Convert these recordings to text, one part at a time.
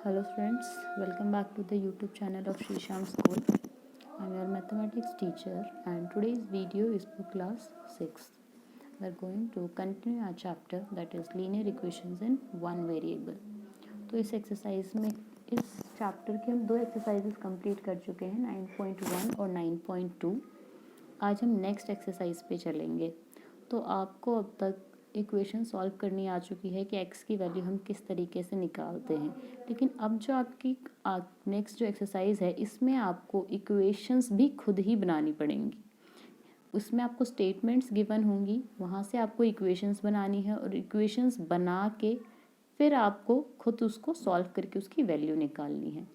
Hello friends, welcome back to the YouTube channel of Shrisham School. I am your mathematics teacher and today's video is for class 6th. We are going to continue our chapter that is linear equations in one variable. तो इस exercise में इस chapter के हम दो exercises complete कर चुके हैं 9.1 और 9.2. आज हम नेक्स्ट एक्सरसाइज पे चलेंगे. तो आपको अब तक इक्वेशन सॉल्व करनी आ चुकी है कि x की वैल्यू हम किस तरीके से निकालते हैं. लेकिन अब जो आपकी नेक्स्ट जो एक्सरसाइज है इसमें आपको इक्वेशंस भी खुद ही बनानी पड़ेंगी. उसमें आपको स्टेटमेंट्स गिवन होंगी, वहाँ से आपको इक्वेशंस बनानी है और इक्वेशंस बना के फिर आपको खुद उसको सॉल्व करके उसकी वैल्यू निकालनी है.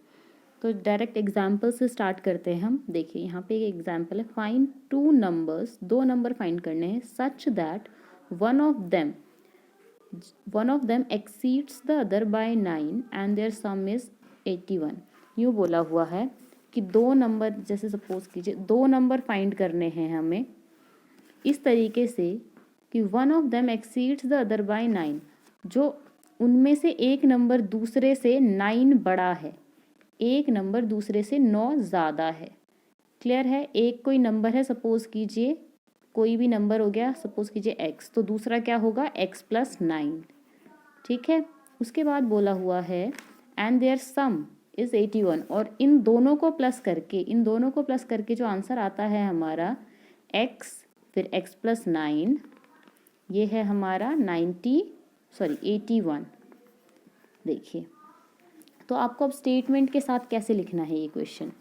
तो डायरेक्ट एग्जाम्पल से स्टार्ट करते हैं हम. देखिए यहाँ पे एक एग्जाम्पल है, फाइंड टू नंबर्स, दो नंबर फाइंड करने हैं, such that one of them exceeds the other by 9 and their sum is 81. यूँ बोला हुआ है कि दो नंबर, जैसे सपोज कीजिए दो नंबर फाइंड करने हैं हमें इस तरीके से कि one of them exceeds the other by 9, जो उनमें से एक नंबर दूसरे से 9 बड़ा है, एक नंबर दूसरे से 9 ज़्यादा है. क्लियर है. एक कोई नंबर है, सपोज कीजिए कोई भी नंबर हो गया, सपोज कीजिए x, तो दूसरा क्या होगा x प्लस 9. ठीक है. उसके बाद बोला हुआ है एंड देयर सम इज 81, और इन दोनों को प्लस करके जो आंसर आता है हमारा x फिर x प्लस 9, ये है हमारा 81. देखिए तो आपको अब स्टेटमेंट के साथ कैसे लिखना है ये क्वेश्चन.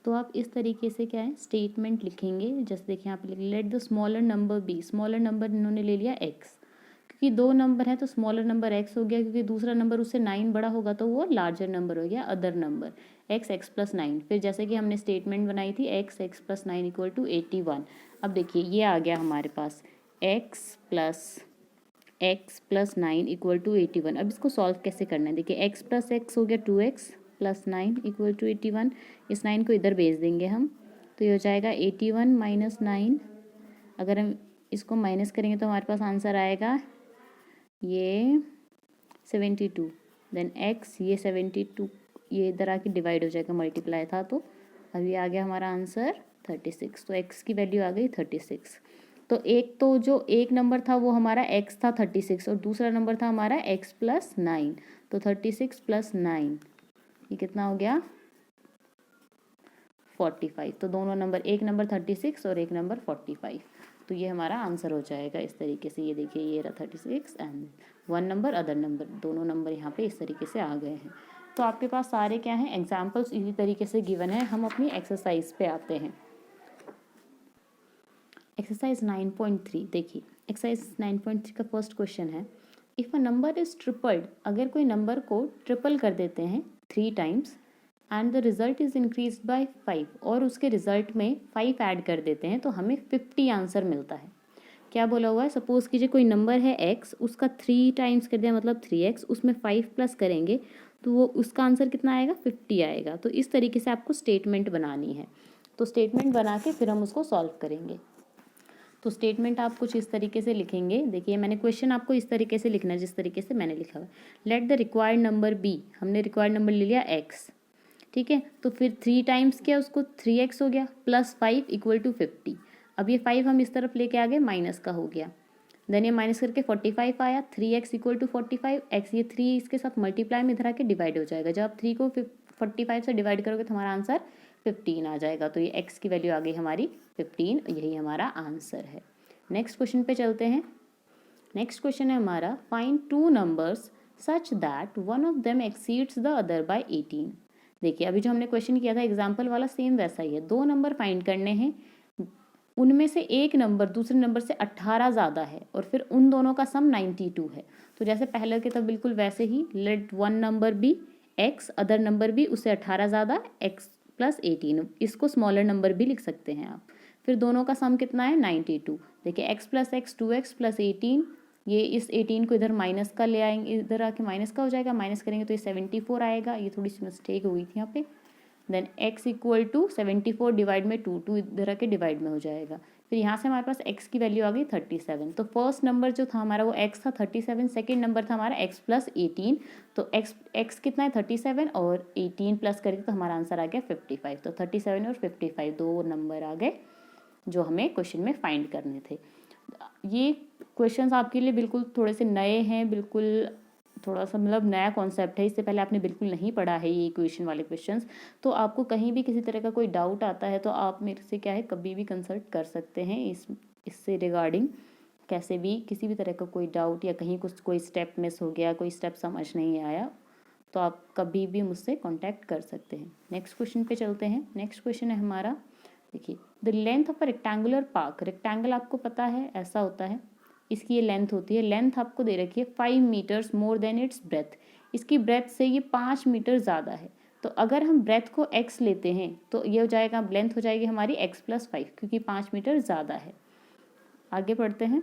तो आप इस तरीके से क्या है स्टेटमेंट लिखेंगे. जैसे देखिए यहाँ पे let the smaller number be, smaller number इन्होंने ले लिया x, क्योंकि दो नंबर है तो स्मॉलर नंबर x हो गया, क्योंकि दूसरा नंबर उससे 9 बड़ा होगा तो वो लार्जर नंबर हो गया, अदर नंबर x प्लस 9. फिर जैसे कि हमने स्टेटमेंट बनाई थी x प्लस 9 इक्वल टू 81. अब देखिए ये आ गया हमारे पास x प्लस 9 इक्वल टू 81. अब इसको सॉल्व कैसे करना है. देखिए x प्लस x हो गया 2x प्लस 9 इक्वल टू 81. इस 9 को इधर भेज देंगे हम, तो ये हो जाएगा 81 माइनस 9. अगर हम इसको माइनस करेंगे तो हमारे पास आंसर आएगा ये 72. देन x, ये 72 ये इधर आके डिवाइड हो जाएगा, मल्टीप्लाई था तो अब ये आ गया हमारा आंसर 36. तो x की वैल्यू आ गई 36. तो जो एक नंबर था वो हमारा x था 36 और दूसरा नंबर था हमारा x प्लस 9. तो 36 प्लस 9 ये कितना हो गया 45. तो दोनों नंबर, एक नंबर 36 और एक नंबर 45. तो ये हमारा आंसर हो जाएगा इस तरीके से. ये देखिए ये रहा 36 and one number other number, दोनों नंबर यहाँ पे इस तरीके से आ गए हैं. तो आपके पास सारे क्या हैं एग्जाम्पल्स इसी तरीके से गिवन है. हम अपनी एक्सरसाइज पे आते हैं. एक्सरसाइज 9.3. देखिए एक्सरसाइज 9.3 का फर्स्ट क्वेश्चन है, if a number is tripled, अगर कोई नंबर को ट्रिपल कर देते हैं 3 times and the result is increase by 5, और उसके रिजल्ट में 5 ऐड कर देते हैं तो हमें 50 आंसर मिलता है. क्या बोला हुआ है, सपोज कीजिए कोई नंबर है x, उसका 3 टाइम्स कर दिया मतलब 3x, उसमें 5 प्लस करेंगे तो वो उसका आंसर कितना आएगा 50 आएगा. तो इस तरीके से आपको स्टेटमेंट बनानी है. तो स्टेटमेंट बना के फिर हम उसको सॉल्व करेंगे. तो स्टेटमेंट आप कुछ इस तरीके से लिखेंगे. देखिए मैंने क्वेश्चन आपको इस तरीके से लिखना है जिस तरीके से मैंने लिखा हुआ. Let the required number be, हमने रिक्वायर्ड नंबर ले लिया x. ठीक है. तो फिर 3 टाइम्स क्या उसको 3x हो गया प्लस 5 इक्वल टू 50. अब ये 5 हम इस तरफ लेके आ गए, माइनस का हो गया. देन ये माइनस करके 45 आया, 3x इक्वल टू 45. x ये 3 इसके साथ मल्टीप्लाई में इधर आके डिवाइड हो जाएगा. जब आप 3 को 45 से डिवाइड करोगे तो हमारा आंसर 15 आ जाएगा. तो ये x की वैल्यू आ गई हमारी 15. यही हमारा आंसर है. नेक्स्ट क्वेश्चन पे चलते हैं. नेक्स्ट क्वेश्चन है हमारा, find two numbers such that one of them exceeds the other by 18. देखिए अभी जो हमने क्वेश्चन किया था एग्जाम्पल वाला सेम वैसा ही है. दो नंबर फाइंड करने हैं, उनमें से एक नंबर दूसरे नंबर से 18 ज़्यादा है और फिर उन दोनों का सम 92 है. तो जैसे पहले के तब बिल्कुल वैसे ही, let one number be x, other number भी उससे 18 ज़्यादा x प्लस 18. इसको स्मॉलर नंबर भी लिख सकते हैं आप. फिर दोनों का सम कितना है 92. देखिए x plus x 2x plus 18, ये इस 18 को इधर माइनस का ले आएंगे, इधर आके माइनस का हो जाएगा, माइनस करेंगे तो ये 74 आएगा. ये थोड़ी सी मिस्टेक हुई थी यहाँ पे. Then x equal to 74 divide में 2 इधर आके डिवाइड में हो जाएगा. फिर यहाँ से हमारे पास x की वैल्यू आ गई 37। तो फर्स्ट नंबर जो था हमारा वो x था 37, सेकेंड नंबर था हमारा x प्लस 18। तो x कितना है 37 और 18 प्लस करके तो हमारा आंसर आ गया 55। तो 37 और 55 दो नंबर आ गए जो हमें क्वेश्चन में फाइंड करने थे। ये क्वेश्चंस आपके लिए बिल्कुल थोड़े से नए हैं, बिल्कुल थोड़ा सा मतलब नया कॉन्सेप्ट है, इससे पहले आपने बिल्कुल नहीं पढ़ा है ये इक्वेशन वाले क्वेश्चंस। तो आपको कहीं भी किसी तरह का कोई डाउट आता है तो आप मेरे से क्या है कभी भी कंसल्ट कर सकते हैं इससे रिगार्डिंग कैसे भी किसी भी तरह का कोई डाउट या कहीं कुछ कोई स्टेप मिस हो गया, कोई स्टेप समझ नहीं आया तो आप कभी भी मुझसे कॉन्टैक्ट कर सकते हैं। नेक्स्ट क्वेश्चन पे चलते हैं। नेक्स्ट क्वेश्चन है हमारा, देखिए the length of a rectangular park. Rectangle आपको पता है ऐसा होता है, इसकी ये लेंथ होती है। लेंथ आपको दे रखी है 5 metres more than its breadth. इसकी ब्रेथ से ये 5 मीटर ज़्यादा है। तो अगर हम ब्रेथ को x लेते हैं तो ये हो जाएगा, लेंथ हो जाएगी हमारी x प्लस 5 क्योंकि 5 मीटर ज़्यादा है। आगे पढ़ते हैं।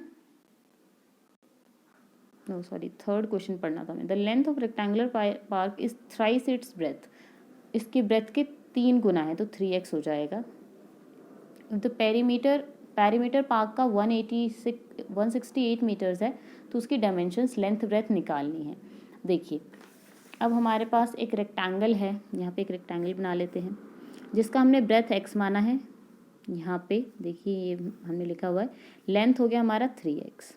नो सॉरी, थर्ड क्वेश्चन पढ़ना था हमें। The length of rectangular park is thrice it's breadth. इसकी ब्रेथ के 3 गुना है तो 3x हो जाएगा। तो पेरीमीटर पार्क का 168 मीटर्स है तो उसकी डायमेंशंस लेंथ ब्रेथ निकालनी है। देखिए अब हमारे पास एक रेक्टेंगल है, यहाँ पे एक रेक्टेंगल बना लेते हैं जिसका हमने ब्रेथ x माना है। यहाँ पे देखिए ये हमने लिखा हुआ है, लेंथ हो गया हमारा 3x।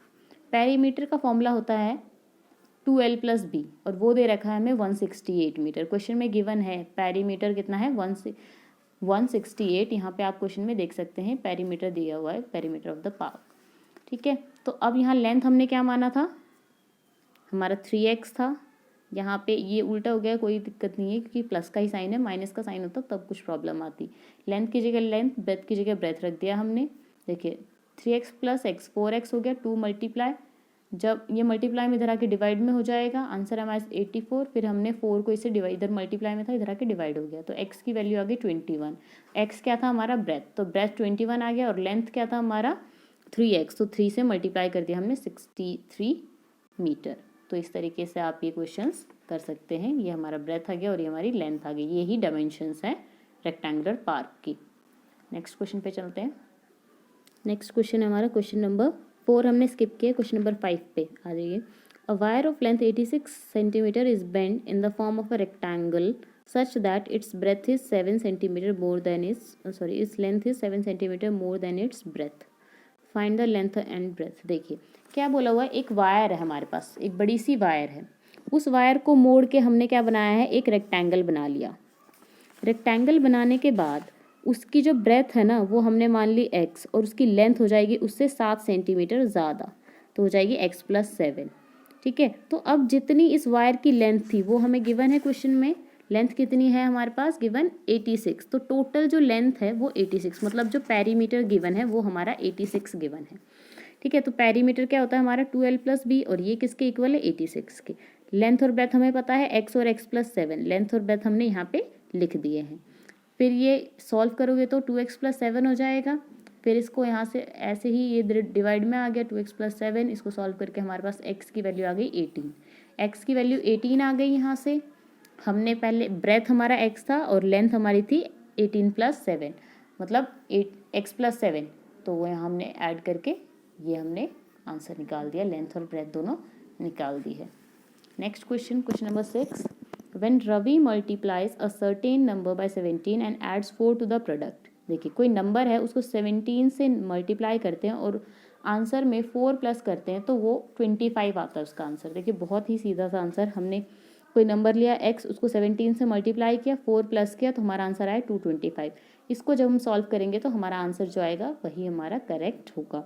पेरीमीटर का फॉर्मूला होता है 2l प्लस b और वो दे रखा है हमें 168 मीटर। क्वेश्चन में गिवन है पेरीमीटर कितना है 168। यहाँ पे आप क्वेश्चन में देख सकते हैं पेरीमीटर दिया हुआ है, पेरीमीटर ऑफ द पार्क। ठीक है, तो अब यहाँ लेंथ हमने क्या माना था, हमारा 3x था। यहाँ पे ये उल्टा हो गया, कोई दिक्कत नहीं है क्योंकि प्लस का ही साइन है, माइनस का साइन होता तब कुछ प्रॉब्लम आती। लेंथ की जगह लेंथ, ब्रेथ की जगह ब्रेथ रख दिया हमने। देखिए 3x प्लस x 4x हो गया, 2 मल्टीप्लाई, जब ये मल्टीप्लाई में इधर आके डिवाइड में हो जाएगा, आंसर हमारे 84। फिर हमने 4 को इसे डिवाइड, इधर मल्टीप्लाई में था इधर आके डिवाइड हो गया तो x की वैल्यू आ गई 21। x क्या था हमारा ब्रेथ, तो ब्रेथ 21 आ गया और लेंथ क्या था हमारा 3x, तो 3 से मल्टीप्लाई कर दिया हमने 63 मीटर। तो इस तरीके से आप ये क्वेश्चंस कर सकते हैं। ये हमारा ब्रेथ आ गया और ये हमारी लेंथ आ गई, यही डायमेंशंस हैं रेक्टेंगुलर पार्क की। नेक्स्ट क्वेश्चन पे चलते हैं। नेक्स्ट क्वेश्चन है हमारा क्वेश्चन नंबर 4 हमने स्किप किया, क्वेश्चन नंबर 5 पे आ जाइए। A wire of length 86 centimetre is bend in the form of a rectangle such that its breadth is 7 centimetre more than its length is 7 centimetre more than its breadth. Find the length and breadth. देखिए क्या बोला हुआ है, एक wire है हमारे पास, एक बड़ी सी वायर है। उस वायर को मोड़ के हमने क्या बनाया है, एक रेक्टेंगल बना लिया। रेक्टेंगल बनाने के बाद उसकी जो ब्रेथ है ना वो हमने मान ली x और उसकी लेंथ हो जाएगी उससे 7 सेंटीमीटर ज़्यादा, तो हो जाएगी x प्लस 7। ठीक है, तो अब जितनी इस वायर की लेंथ थी वो हमें गिवन है क्वेश्चन में। लेंथ कितनी है हमारे पास गिवन 86, तो टोटल जो लेंथ है वो 86, मतलब जो पेरीमीटर गिवन है वो हमारा 86 गिवन है। ठीक है, तो पेरीमीटर क्या होता है हमारा 2l प्लस बी और ये किसके इक्वल है 86 के। लेंथ और ब्रेथ हमें पता है x और x प्लस 7, लेंथ और ब्रेथ हमने यहाँ पे लिख दिए हैं। फिर ये सॉल्व करोगे तो 2x प्लस 7 हो जाएगा। फिर इसको यहाँ से ऐसे ही ये डिवाइड में आ गया 2x प्लस 7, इसको सॉल्व करके हमारे पास x की वैल्यू आ गई 18। x की वैल्यू 18 आ गई। यहाँ से हमने पहले ब्रेथ हमारा x था और लेंथ हमारी थी 18 प्लस 7 मतलब 8x प्लस 7, तो वो यहाँ हमने ऐड करके ये हमने आंसर निकाल दिया, लेंथ और ब्रेथ दोनों निकाल दी है। Next question, question number 6। When Ravi multiplies a certain number by 17 and adds 4 to the product। देखिए कोई नंबर है उसको 17 से मल्टीप्लाई करते हैं और आंसर में 4 प्लस करते हैं तो वो 25 आता है उसका आंसर। देखिए बहुत ही सीधा सा आंसर, हमने कोई नंबर लिया x, उसको 17 से मल्टीप्लाई किया, 4 प्लस किया तो हमारा आंसर आया 225। इसको जब हम सॉल्व करेंगे तो हमारा आंसर जो आएगा वही हमारा करेक्ट होगा।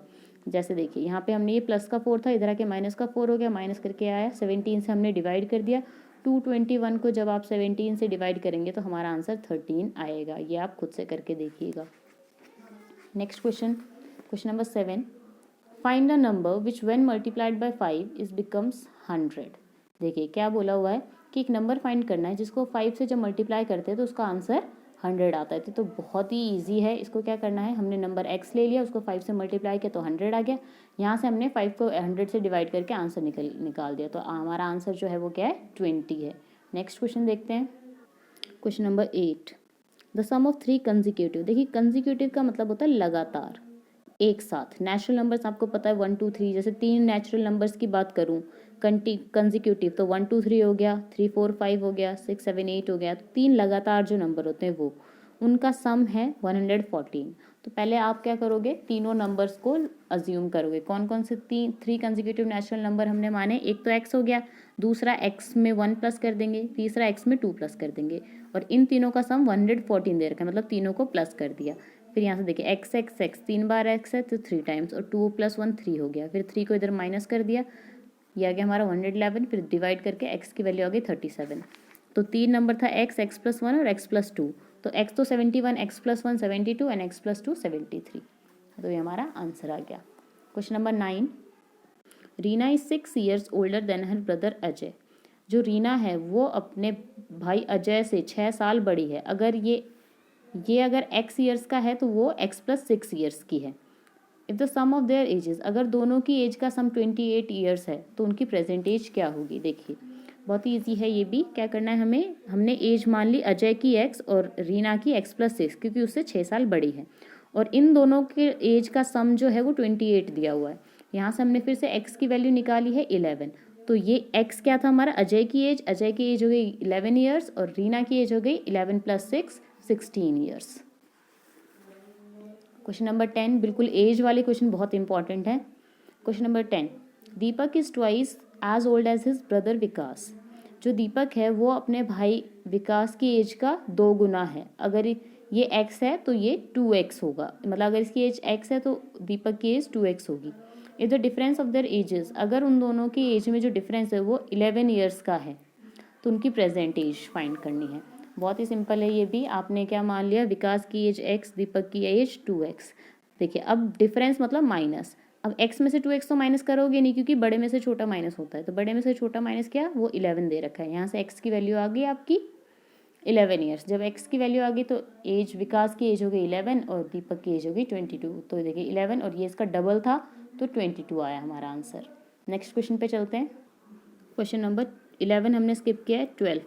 जैसे देखिए यहाँ पे हमने ये प्लस का 4 था, इधर आके माइनस का 4 हो गया, माइनस करके आया 17 से हमने डिवाइड कर दिया। 221 को जब आप 17 से डिवाइड करेंगे तो हमारा आंसर 13 आएगा। ये आप खुद से करके देखिएगा। Next question, question number 7। Find the number which when multiplied by 5 is becomes 100। देखिए क्या बोला हुआ है कि एक नंबर फाइंड करना है जिसको 5 से जब मल्टीप्लाई करते हैं तो उसका आंसर 100 आता है। तो बहुत ही ईजी है। इसको क्या करना है, हमने नंबर x ले लिया, उसको 5 से मल्टीप्लाई किया तो 100 आ गया। यहाँ से हमने 5 को 100 से डिवाइड करके आंसर निकाल दिया, तो हमारा आंसर जो है वो क्या है 20 है। नेक्स्ट क्वेश्चन देखते हैं, question number 8। The sum of 3 consecutive. देखिए कंजिक्यूटिव का मतलब होता है लगातार। एक साथ। नेचुरल नंबर्स आपको पता है 1 2 3, जैसे 3 नेचुरल नंबर्स की बात करूँ कंजिक्यूटिव तो 1 2 3 हो गया, 3 4 5 हो गया, 6 7 8 हो गया। तो 3 लगातार जो नंबर होते हैं वो उनका सम है 114। तो पहले आप क्या करोगे, तीनों नंबर्स को अज्यूम करोगे। कौन कौन से 3 कंजिक्यूटिव नेचुरल नंबर हमने माने, एक तो x हो गया, दूसरा x में 1 प्लस कर देंगे, तीसरा x में 2 प्लस कर देंगे, और इन तीनों का सम 114 दे रखा है, मतलब तीनों को प्लस कर दिया। फिर यहाँ से देखिए x x x 3 बार x है तो 3 टाइम्स, और 2 + 1 3 हो गया। फिर 3 को इधर माइनस कर दिया, ये आ गया हमारा 111। फिर डिवाइड करके x की वैल्यू आ गई 37। तो 3 नंबर था x + 1 और x + 2। तो x तो 71, x + 1 72 एंड x + 2 73। तो ये हमारा आंसर आ गया। Question number 9, Reena is 6 years older than her brother Ajay. जो रीना है वो अपने भाई अजय से 6 साल बड़ी है। अगर ये अगर x ईयर्स का है तो वो x + 6 ईयर्स की है। If the sum of their ages, अगर दोनों की एज का सम 28 ईयर्स है तो उनकी प्रेजेंट एज क्या होगी। देखिए बहुत ही ईजी है ये भी। क्या करना है हमें, हमने एज मान ली अजय की x और रीना की x + 6, क्योंकि उससे 6 साल बड़ी है, और इन दोनों के एज का सम जो है वो 28 दिया हुआ है। यहाँ से हमने फिर से x की वैल्यू निकाली है 11। तो ये x क्या था हमारा, अजय की एज हो गई 11 ईयर्स, और रीना की एज हो गई 11 + 6 16 ईयर्स। क्वेश्चन नंबर 10, बिल्कुल एज वाले क्वेश्चन बहुत इंपॉर्टेंट है। Question number 10, Deepak is twice as old as his brother Vikas. जो दीपक है वो अपने भाई विकास की एज का 2 गुना है। अगर ये x है तो ये 2x होगा, मतलब अगर इसकी एज x है तो दीपक की एज 2x होगी। If the difference of their ages, अगर उन दोनों की एज में जो डिफरेंस है वो 11 ईयर्स का है तो उनकी प्रेजेंट एज फाइंड करनी है। बहुत ही सिंपल है ये भी। आपने क्या मान लिया, विकास की एज x, दीपक की एज 2x। देखिए अब डिफरेंस मतलब माइनस। अब x में से 2x तो माइनस करोगे नहीं, क्योंकि बड़े में से छोटा माइनस होता है। तो बड़े में से छोटा माइनस क्या, वो 11 दे रखा है। यहाँ से x की वैल्यू आ गई आपकी 11 ईयर्स। जब x की वैल्यू आ गई तो एज, विकास की एज हो गई 11 और दीपक की एज हो गई 22। तो देखिए 11 और ये इसका डबल था तो 22 आया हमारा आंसर। नेक्स्ट क्वेश्चन पे चलते हैं। क्वेश्चन नंबर 11 हमने स्किप किया है। 12,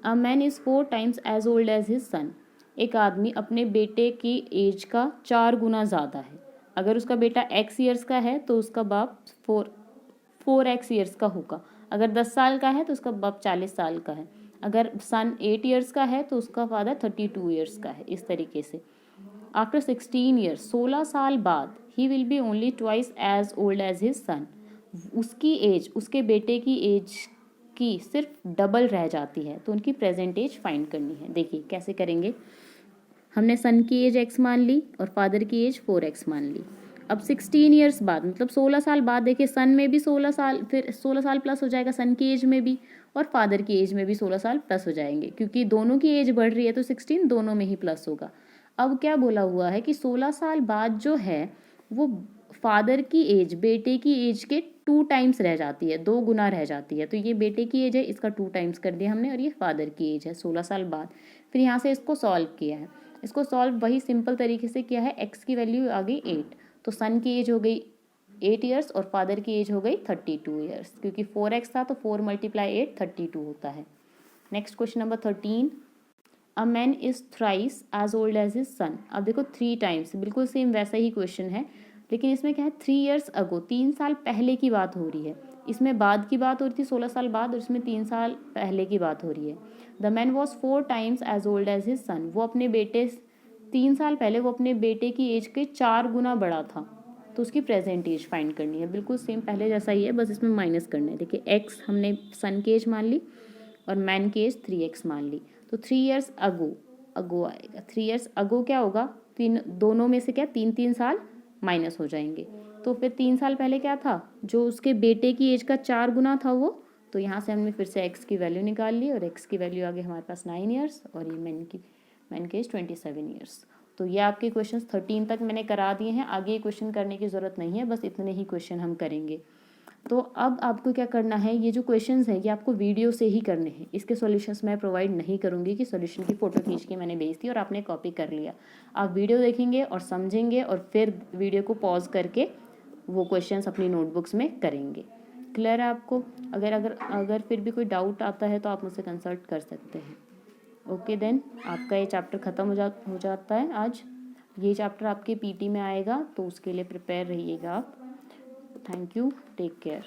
a man is 4 times as old as his son. एक आदमी अपने बेटे की एज का 4 गुना ज़्यादा है। अगर उसका बेटा x ईयर्स का है तो उसका बाप 4x ईयर्स का होगा। अगर 10 साल का है तो उसका बाप 40 साल का है। अगर सन 8 ईयर्स का है तो उसका फादर 32 ईयर्स का है। इस तरीके से आफ्टर 16 ईयर्स, 16 साल बाद, he will be only twice as old as his son. उसकी एज, उसके बेटे की एज की सिर्फ डबल रह जाती है, तो उनकी प्रेजेंट एज फाइंड करनी है। देखिए कैसे करेंगे, हमने सन की एज x मान ली और फादर की एज 4x मान ली। अब 16 ईयर्स बाद, मतलब 16 साल बाद, देखिए सन में भी 16 साल, फिर 16 साल प्लस हो जाएगा सन की एज में भी, और फादर की एज में भी 16 साल प्लस हो जाएंगे, क्योंकि दोनों की एज बढ़ रही है तो 16 दोनों में ही प्लस होगा। अब क्या बोला हुआ है कि 16 साल बाद जो है वो फादर की एज बेटे की एज के 2 टाइम्स रह जाती है, 2 गुना रह जाती है। तो ये बेटे की एज है, इसका 2 टाइम्स कर दिया हमने, और ये फादर की एज है 16 साल बाद। फिर यहाँ से इसको सॉल्व किया है। इसको सॉल्व वही सिंपल तरीके से किया है। x की वैल्यू आ गई 8, तो सन की एज हो गई 8 ईयर्स और फादर की एज हो गई 32 ईयर्स, क्योंकि 4x था तो 4 × 8 32 होता है। Next question number 13, a man is thrice as old as his son. अब देखो 3 टाइम्स, बिल्कुल सेम वैसा ही क्वेश्चन है, लेकिन इसमें क्या है 3 ईयर्स अगो, 3 साल पहले की बात हो रही है। इसमें बाद की बात हो रही थी 16 साल बाद, और इसमें 3 साल पहले की बात हो रही है। The man was 4 times as old as his son. वो अपने बेटे 3 साल पहले वो अपने बेटे की एज के 4 गुना बड़ा था, तो उसकी प्रेजेंट एज फाइंड करनी है। बिल्कुल सेम पहले जैसा ही है, बस इसमें माइनस करना है। देखिए x हमने सन की एज मान ली और मैन की एज 3x मान ली, तो 3 ईयर्स अगो आएगा। 3 ईयर्स अगो क्या होगा, तीन दोनों में से क्या 3 साल माइनस हो जाएंगे। तो फिर 3 साल पहले क्या था, जो उसके बेटे की एज का 4 गुना था वो, तो यहाँ से हमने फिर से x की वैल्यू निकाल ली, और x की वैल्यू आ गई हमारे पास 9 ईयर्स, और ये मैन की एज 27 ईयर्स। तो ये आपके क्वेश्चन 13 तक मैंने करा दिए हैं। आगे क्वेश्चन करने की ज़रूरत नहीं है, बस इतने ही क्वेश्चन हम करेंगे। तो अब आपको क्या करना है, ये जो क्वेश्चंस हैं ये आपको वीडियो से ही करने हैं। इसके सॉल्यूशंस मैं प्रोवाइड नहीं करूँगी कि सॉल्यूशन की फ़ोटो खींच के मैंने भेज दी और आपने कॉपी कर लिया। आप वीडियो देखेंगे और समझेंगे, और फिर वीडियो को पॉज करके वो क्वेश्चंस अपनी नोटबुक्स में करेंगे। क्लियर है आपको? अगर फिर भी कोई डाउट आता है तो आप मुझसे कंसल्ट कर सकते हैं। ओके देन, आपका ये चैप्टर ख़त्म हो जाता है आज। ये चैप्टर आपके पीटी में आएगा, तो उसके लिए प्रिपेयर रहिएगा आप। Thank you, take care.